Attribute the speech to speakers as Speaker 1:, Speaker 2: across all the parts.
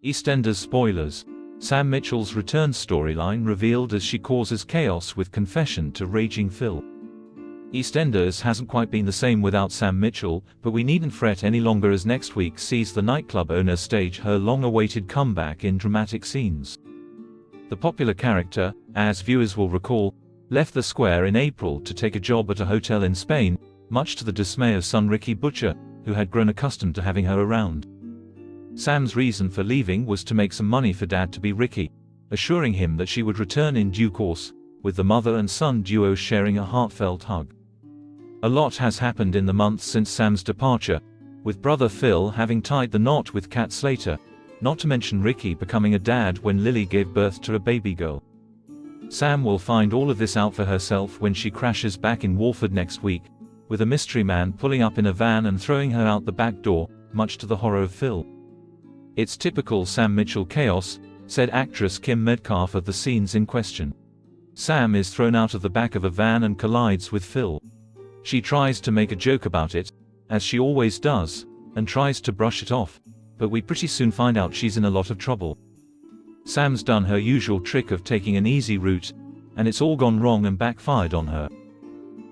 Speaker 1: EastEnders spoilers. Sam Mitchell's return storyline revealed as she causes chaos with confession to raging Phil. EastEnders hasn't quite been the same without Sam Mitchell, but we needn't fret any longer as next week sees the nightclub owner stage her long-awaited comeback in dramatic scenes. The popular character, as viewers will recall, left the square in April to take a job at a hotel in Spain, much to the dismay of son Ricky Butcher, who had grown accustomed to having her around. Sam's reason for leaving was to make some money for Dad to be Ricky, assuring him that she would return in due course, with the mother and son duo sharing a heartfelt hug. A lot has happened in the months since Sam's departure, with brother Phil having tied the knot with Kat Slater, not to mention Ricky becoming a dad when Lily gave birth to a baby girl. Sam will find all of this out for herself when she crashes back in Walford next week, with a mystery man pulling up in a van and throwing her out the back door, much to the horror of Phil. "It's typical Sam Mitchell chaos," said actress Kim Metcalf of the scenes in question. Sam is thrown out of the back of a van and collides with Phil. She tries to make a joke about it, as she always does, and tries to brush it off, but we pretty soon find out she's in a lot of trouble. Sam's done her usual trick of taking an easy route, and it's all gone wrong and backfired on her.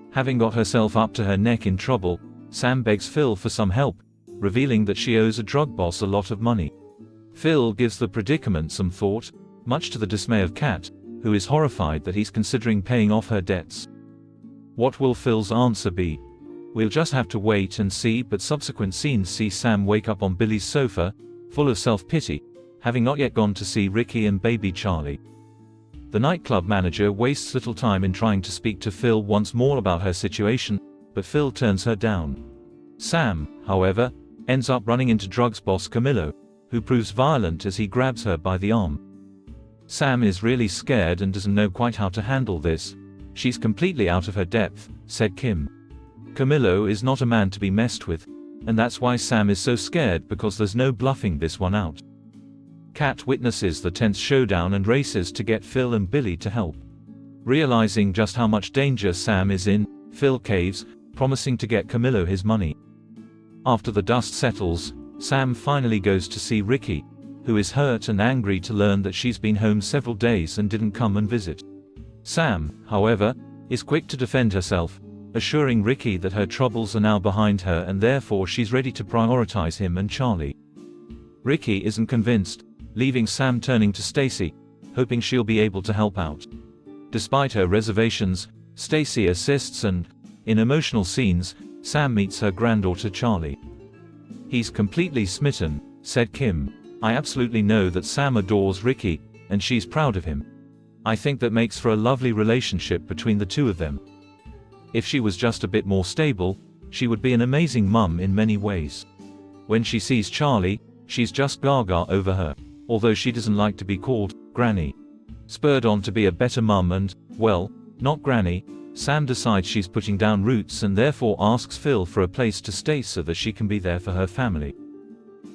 Speaker 1: Having got herself up to her neck in trouble, Sam begs Phil for some help, revealing that she owes a drug boss a lot of money. Phil gives the predicament some thought, much to the dismay of Kat, who is horrified that he's considering paying off her debts. What will Phil's answer be? We'll just have to wait and see, but subsequent scenes see Sam wake up on Billy's sofa, full of self-pity, having not yet gone to see Ricky and baby Charlie. The nightclub manager wastes little time in trying to speak to Phil once more about her situation, but Phil turns her down. Sam, however, ends up running into drugs boss Camillo, who proves violent as he grabs her by the arm. Sam is really scared and doesn't know quite how to handle this. "She's completely out of her depth," said Kim. Camillo is not a man to be messed with, and that's why Sam is so scared, because there's no bluffing this one out. Kat witnesses the tense showdown and races to get Phil and Billy to help. Realizing just how much danger Sam is in, Phil caves, promising to get Camillo his money. After the dust settles, Sam finally goes to see Ricky, who is hurt and angry to learn that she's been home several days and didn't come and visit. Sam, however, is quick to defend herself, assuring Ricky that her troubles are now behind her and therefore she's ready to prioritize him and Charlie. Ricky isn't convinced, leaving Sam turning to Stacy, hoping she'll be able to help out. Despite her reservations, Stacy assists and, in emotional scenes, Sam meets her granddaughter Charlie. "He's completely smitten," said Kim. "I absolutely know that Sam adores Ricky, and she's proud of him. I think that makes for a lovely relationship between the two of them. If she was just a bit more stable, she would be an amazing mum in many ways. When she sees Charlie, she's just gaga over her, although she doesn't like to be called Granny." Spurred on to be a better mum and, well, not Granny, Sam decides she's putting down roots and therefore asks Phil for a place to stay so that she can be there for her family.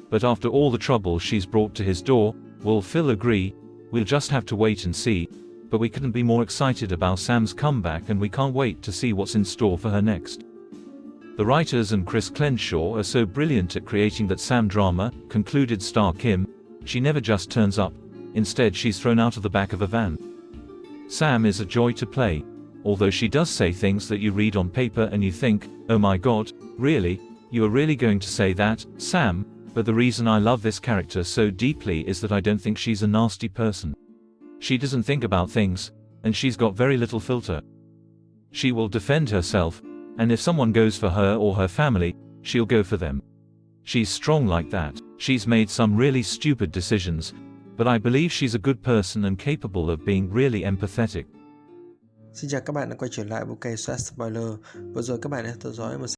Speaker 1: But after all the trouble she's brought to his door, will Phil agree? We'll just have to wait and see, but we couldn't be more excited about Sam's comeback and we can't wait to see what's in store for her next. The writers and Chris Crenshaw are so brilliant at creating that Sam drama, concluded star Kim. She never just turns up, instead she's thrown out of the back of a van. Sam is a joy to play, although she does say things that you read on paper and you think, "Oh my god, really? You are really going to say that, Sam?" But the reason I love this character so deeply is that I don't think she's a nasty person. She doesn't think about things, and she's got very little filter. She will defend herself, and if someone goes for her or her family, she'll go for them. She's strong like that. She's made some really stupid decisions, but I believe she's a good person and capable of being really empathetic.
Speaker 2: Xin chào các bạn đã quay trở lại với kênh Spoiler. Vừa rồi các bạn đã theo dõi một